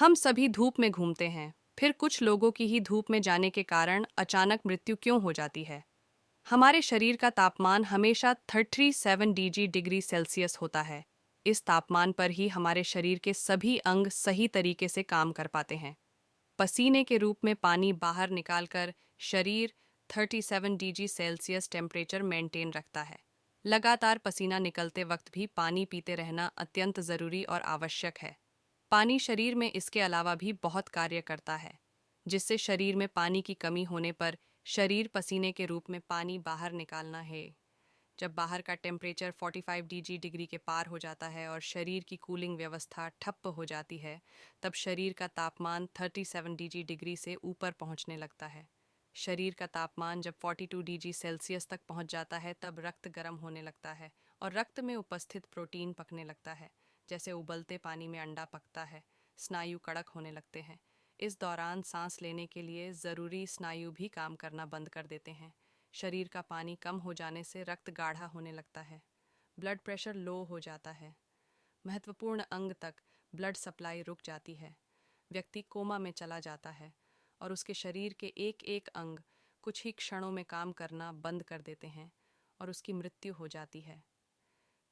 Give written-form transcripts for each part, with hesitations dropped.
हम सभी धूप में घूमते हैं, फिर कुछ लोगों की ही धूप में जाने के कारण अचानक मृत्यु क्यों हो जाती है? हमारे शरीर का तापमान हमेशा 37 डिग्री सेल्सियस होता है। इस तापमान पर ही हमारे शरीर के सभी अंग सही तरीके से काम कर पाते हैं। पसीने के रूप में पानी बाहर निकालकर शरीर 37 डिग्री सेल्सियस टेम्परेचर मेंटेन रखता है। लगातार पसीना निकलते वक्त भी पानी पीते रहना अत्यंत ज़रूरी और आवश्यक है। पानी शरीर में इसके अलावा भी बहुत कार्य करता है, जिससे शरीर में पानी की कमी होने पर शरीर पसीने के रूप में पानी बाहर निकालना है। जब बाहर का टेम्परेचर 45 डिग्री के पार हो जाता है और शरीर की कूलिंग व्यवस्था ठप्प हो जाती है, तब शरीर का तापमान 37 डिग्री से ऊपर पहुंचने लगता है। शरीर का तापमान जब 42 डिग्री सेल्सियस तक पहुंच जाता है, तब रक्त गर्म होने लगता है और रक्त में उपस्थित प्रोटीन पकने लगता है। जैसे उबलते पानी में अंडा पकता है, स्नायु कड़क होने लगते हैं। इस दौरान सांस लेने के लिए ज़रूरी स्नायु भी काम करना बंद कर देते हैं। शरीर का पानी कम हो जाने से रक्त गाढ़ा होने लगता है। ब्लड प्रेशर लो हो जाता है। महत्वपूर्ण अंग तक ब्लड सप्लाई रुक जाती है। व्यक्ति कोमा में चला जाता है और उसके शरीर के एक एक अंग कुछ ही क्षणों में काम करना बंद कर देते हैं और उसकी मृत्यु हो जाती है।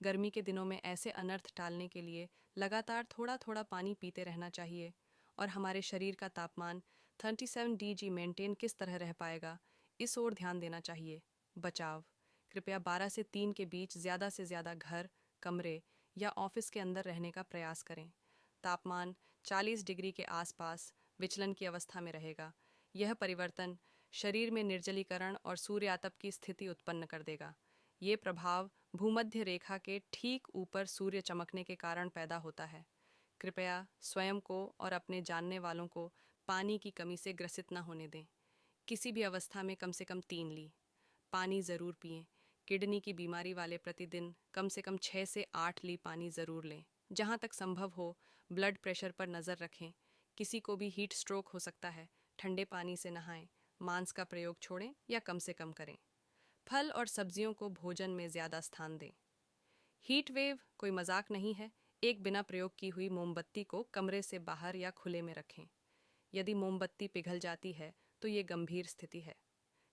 गर्मी के दिनों में ऐसे अनर्थ टालने के लिए लगातार थोड़ा थोड़ा पानी पीते रहना चाहिए। और हमारे शरीर का तापमान 37 डिग्री मेंटेन किस तरह रह पाएगा, इस ओर ध्यान देना चाहिए। बचाव: कृपया 12 से 3 के बीच ज़्यादा से ज़्यादा घर, कमरे या ऑफिस के अंदर रहने का प्रयास करें। तापमान 40 डिग्री के आसपास विचलन की अवस्था में रहेगा। यह परिवर्तन शरीर में निर्जलीकरण और सूर्यातप की स्थिति उत्पन्न कर देगा। ये प्रभाव भूमध्य रेखा के ठीक ऊपर सूर्य चमकने के कारण पैदा होता है। कृपया स्वयं को और अपने जानने वालों को पानी की कमी से ग्रसित न होने दें। किसी भी अवस्था में कम से कम 3 ली पानी ज़रूर पिएं। किडनी की बीमारी वाले प्रतिदिन कम से कम 6 से 8 ली पानी ज़रूर लें। जहाँ तक संभव हो ब्लड प्रेशर पर नज़र रखें। किसी को भी हीट स्ट्रोक हो सकता है। ठंडे पानी से नहाएं। मांस का प्रयोग छोड़ें या कम से कम करें। फल और सब्जियों को भोजन में ज़्यादा स्थान दें। हीट वेव कोई मजाक नहीं है। एक बिना प्रयोग की हुई मोमबत्ती को कमरे से बाहर या खुले में रखें। यदि मोमबत्ती पिघल जाती है तो ये गंभीर स्थिति है।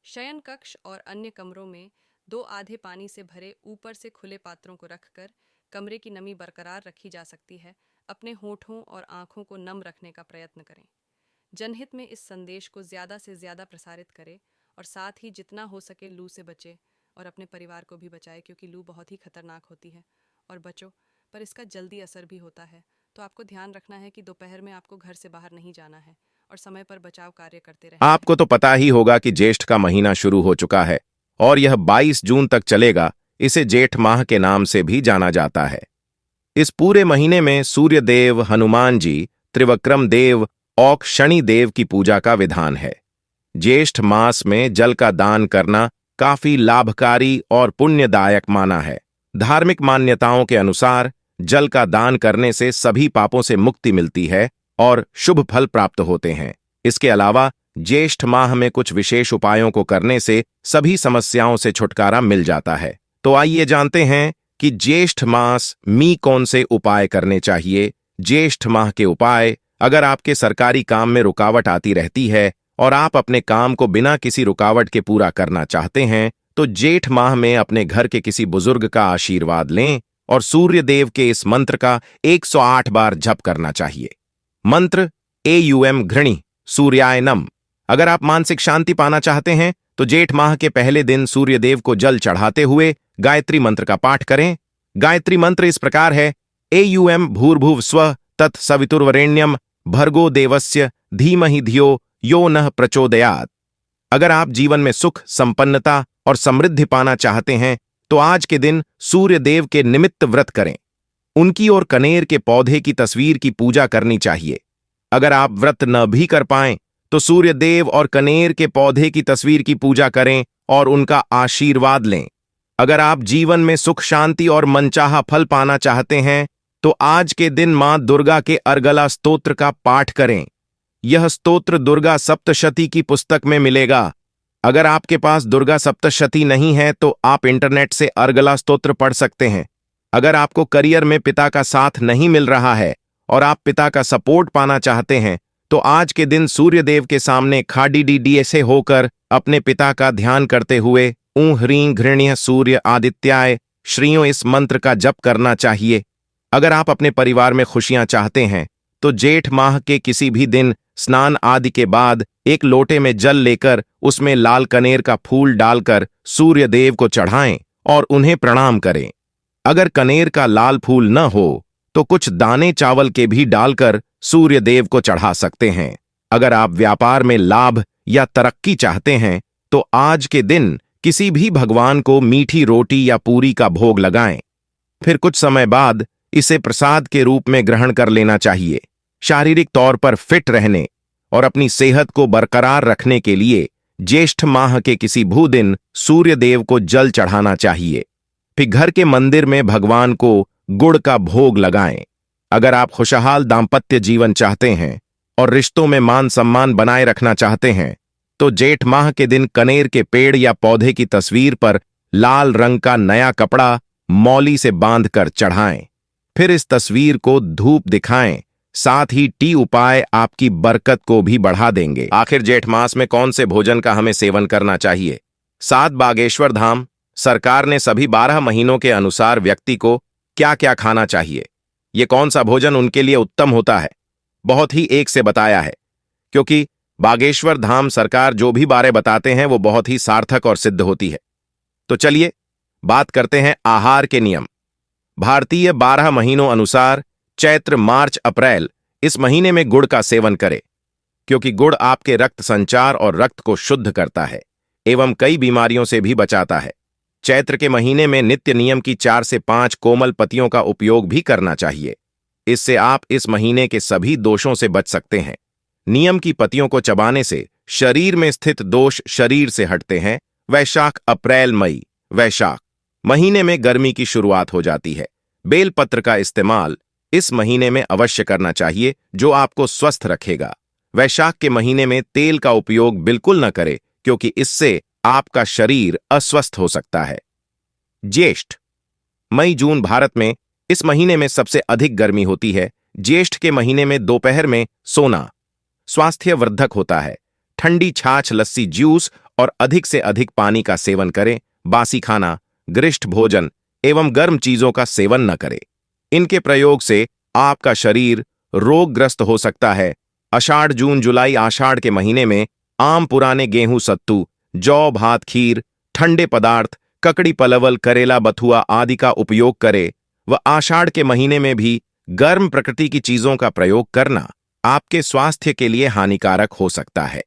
शयन कक्ष और अन्य कमरों में 2 आधे पानी से भरे ऊपर से खुले पात्रों को रखकर कमरे की नमी बरकरार रखी जा सकती है। अपने होठों और आंखों को नम रखने का प्रयत्न करें। जनहित में इस संदेश को ज़्यादा से ज़्यादा प्रसारित करें और साथ ही जितना हो सके लू से बचे और अपने परिवार को भी बचाए, क्योंकि लू बहुत ही खतरनाक होती है। और बचो, पर इसका जल्दी असर भी होता है। तो आपको ध्यान रखना है कि दोपहर में आपको घर से बाहर नहीं जाना है और समय पर बचाव कार्य करते रहना है। आपको तो पता ही होगा कि ज्येष्ठ का महीना शुरू हो चुका है और यह 22 जून तक चलेगा। इसे जेठ माह के नाम से भी जाना जाता है। इस पूरे महीने में सूर्य देव, हनुमान जी, त्रिविक्रम देव और शनि देव की पूजा का विधान है। ज्येष्ठ मास में जल का दान करना काफी लाभकारी और पुण्यदायक माना है। धार्मिक मान्यताओं के अनुसार जल का दान करने से सभी पापों से मुक्ति मिलती है और शुभ फल प्राप्त होते हैं। इसके अलावा ज्येष्ठ माह में कुछ विशेष उपायों को करने से सभी समस्याओं से छुटकारा मिल जाता है। तो आइए जानते हैं कि ज्येष्ठ मास में कौन से उपाय करने चाहिए। ज्येष्ठ माह के उपाय: अगर आपके सरकारी काम में रुकावट आती रहती है और आप अपने काम को बिना किसी रुकावट के पूरा करना चाहते हैं, तो जेठ माह में अपने घर के किसी बुजुर्ग का आशीर्वाद लें और सूर्य देव के इस मंत्र का 108 बार जप करना चाहिए। मंत्र: एयुएम घृणी सूर्याय नम। अगर आप मानसिक शांति पाना चाहते हैं तो जेठ माह के पहले दिन सूर्य देव को जल चढ़ाते हुए गायत्री मंत्र का पाठ करें। गायत्री मंत्र इस प्रकार है: एयुएम भूर्भुव स्वः तत्सवितुर्वरेण्यम भर्गो देवस्य धीमहि धियो यो नः प्रचोदयात्। अगर आप जीवन में सुख, संपन्नता और समृद्धि पाना चाहते हैं तो आज के दिन सूर्य देव के निमित्त व्रत करें। उनकी और कनेर के पौधे की तस्वीर की पूजा करनी चाहिए। अगर आप व्रत न भी कर पाएं तो सूर्य देव और कनेर के पौधे की तस्वीर की पूजा करें और उनका आशीर्वाद लें। अगर आप जीवन में सुख, शांति और मनचाहा फल पाना चाहते हैं तो आज के दिन मां दुर्गा के अर्गला स्तोत्र का पाठ करें। यह स्तोत्र दुर्गा सप्तशती की पुस्तक में मिलेगा। अगर आपके पास दुर्गा सप्तशती नहीं है तो आप इंटरनेट से अर्गला स्तोत्र पढ़ सकते हैं। अगर आपको करियर में पिता का साथ नहीं मिल रहा है और आप पिता का सपोर्ट पाना चाहते हैं तो आज के दिन सूर्यदेव के सामने खाडी से होकर अपने पिता का ध्यान करते हुए ऊं ह्रीं घृण्य सूर्य आदित्याय श्रीयों इस मंत्र का जप करना चाहिए। अगर आप अपने परिवार में खुशियां चाहते हैं तो जेठ माह के किसी भी दिन स्नान आदि के बाद एक लोटे में जल लेकर उसमें लाल कनेर का फूल डालकर सूर्य देव को चढ़ाएं और उन्हें प्रणाम करें। अगर कनेर का लाल फूल न हो तो कुछ दाने चावल के भी डालकर सूर्य देव को चढ़ा सकते हैं। अगर आप व्यापार में लाभ या तरक्की चाहते हैं तो आज के दिन किसी भी भगवान को मीठी रोटी या पूरी का भोग लगाएं। फिर कुछ समय बाद इसे प्रसाद के रूप में ग्रहण कर लेना चाहिए। शारीरिक तौर पर फिट रहने और अपनी सेहत को बरकरार रखने के लिए ज्येष्ठ माह के किसी भू दिन सूर्य देव को जल चढ़ाना चाहिए। फिर घर के मंदिर में भगवान को गुड़ का भोग लगाएं। अगर आप खुशहाल दाम्पत्य जीवन चाहते हैं और रिश्तों में मान सम्मान बनाए रखना चाहते हैं तो जेठ माह के दिन कनेर के पेड़ या पौधे की तस्वीर पर लाल रंग का नया कपड़ा मौली से बांधकर चढ़ाएं। फिर इस तस्वीर को धूप दिखाएं। साथ ही टी उपाय आपकी बरकत को भी बढ़ा देंगे। आखिर जेठ मास में कौन से भोजन का हमें सेवन करना चाहिए? 7 बागेश्वर धाम सरकार ने सभी 12 महीनों के अनुसार व्यक्ति को क्या क्या खाना चाहिए, ये कौन सा भोजन उनके लिए उत्तम होता है, बहुत ही एक से बताया है। क्योंकि बागेश्वर धाम सरकार जो भी बातें बताते हैं वो बहुत ही सार्थक और सिद्ध होती है। तो चलिए बात करते हैं आहार के नियम। भारतीय 12 महीनों अनुसार चैत्र, मार्च, अप्रैल इस महीने में गुड़ का सेवन करें, क्योंकि गुड़ आपके रक्त संचार और रक्त को शुद्ध करता है एवं कई बीमारियों से भी बचाता है। चैत्र के महीने में नित्य नियम की 4 से 5 कोमल पत्तियों का उपयोग भी करना चाहिए। इससे आप इस महीने के सभी दोषों से बच सकते हैं। नियम की पत्तियों को चबाने से शरीर में स्थित दोष शरीर से हटते हैं। वैशाख, अप्रैल, मई। वैशाख महीने में गर्मी की शुरुआत हो जाती है। बेलपत्र का इस्तेमाल इस महीने में अवश्य करना चाहिए जो आपको स्वस्थ रखेगा। वैशाख के महीने में तेल का उपयोग बिल्कुल न करें, क्योंकि इससे आपका शरीर अस्वस्थ हो सकता है। ज्येष्ठ मई, जून भारत में इस महीने में सबसे अधिक गर्मी होती है। ज्येष्ठ के महीने में दोपहर में सोना स्वास्थ्यवर्धक होता है। ठंडी छाछ, लस्सी, जूस और अधिक से अधिक पानी का सेवन करें। बासी खाना, गरिष्ठ भोजन एवं गर्म चीजों का सेवन न करें। इनके प्रयोग से आपका शरीर रोगग्रस्त हो सकता है। आषाढ़, जून, जुलाई। आषाढ़ के महीने में आम, पुराने गेहूं, सत्तू, जौ, भात, खीर, ठंडे पदार्थ, ककड़ी, पलवल, करेला, बथुआ आदि का उपयोग करें। व आषाढ़ के महीने में भी गर्म प्रकृति की चीजों का प्रयोग करना आपके स्वास्थ्य के लिए हानिकारक हो सकता है।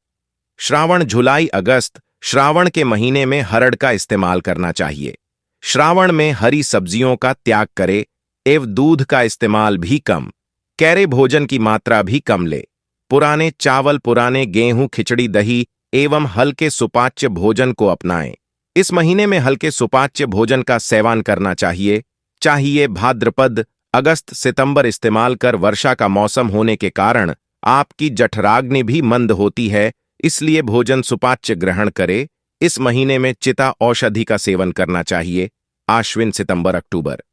श्रावण, जुलाई, अगस्त। श्रावण के महीने में हरड़ का इस्तेमाल करना चाहिए। श्रावण में हरी सब्जियों का त्याग करें एवं दूध का इस्तेमाल भी कम। कैरे भोजन की मात्रा भी कम ले। पुराने चावल, पुराने गेहूं, खिचड़ी, दही एवं हल्के सुपाच्य भोजन को अपनाएं। इस महीने में हल्के सुपाच्य भोजन का सेवन करना चाहिए। भाद्रपद, अगस्त, सितंबर इस्तेमाल कर वर्षा का मौसम होने के कारण आपकी जठराग्नि भी मंद होती है, इसलिए भोजन सुपाच्य ग्रहण करे। इस महीने में चिता औषधि का सेवन करना चाहिए। आश्विन, सितंबर, अक्टूबर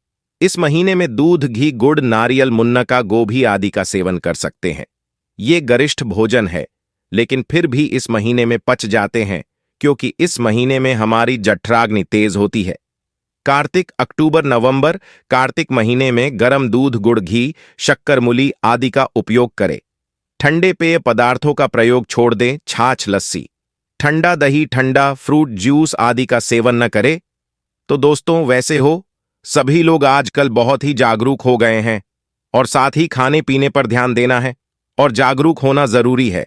इस महीने में दूध, घी, गुड़, नारियल, मुन्नका, गोभी आदि का सेवन कर सकते हैं। ये गरिष्ठ भोजन है, लेकिन फिर भी इस महीने में पच जाते हैं, क्योंकि इस महीने में हमारी जठराग्नि तेज होती है। कार्तिक, अक्टूबर, नवंबर। कार्तिक महीने में गर्म दूध, गुड़, घी, शक्कर, मूली आदि का उपयोग करें। ठंडे पेय पदार्थों का प्रयोग छोड़ दें। छाछ, लस्सी, ठंडा दही, ठंडा फ्रूट जूस आदि का सेवन न करें। तो दोस्तों, वैसे हो सभी लोग आजकल बहुत ही जागरूक हो गए हैं और साथ ही खाने पीने पर ध्यान देना है और जागरूक होना जरूरी है।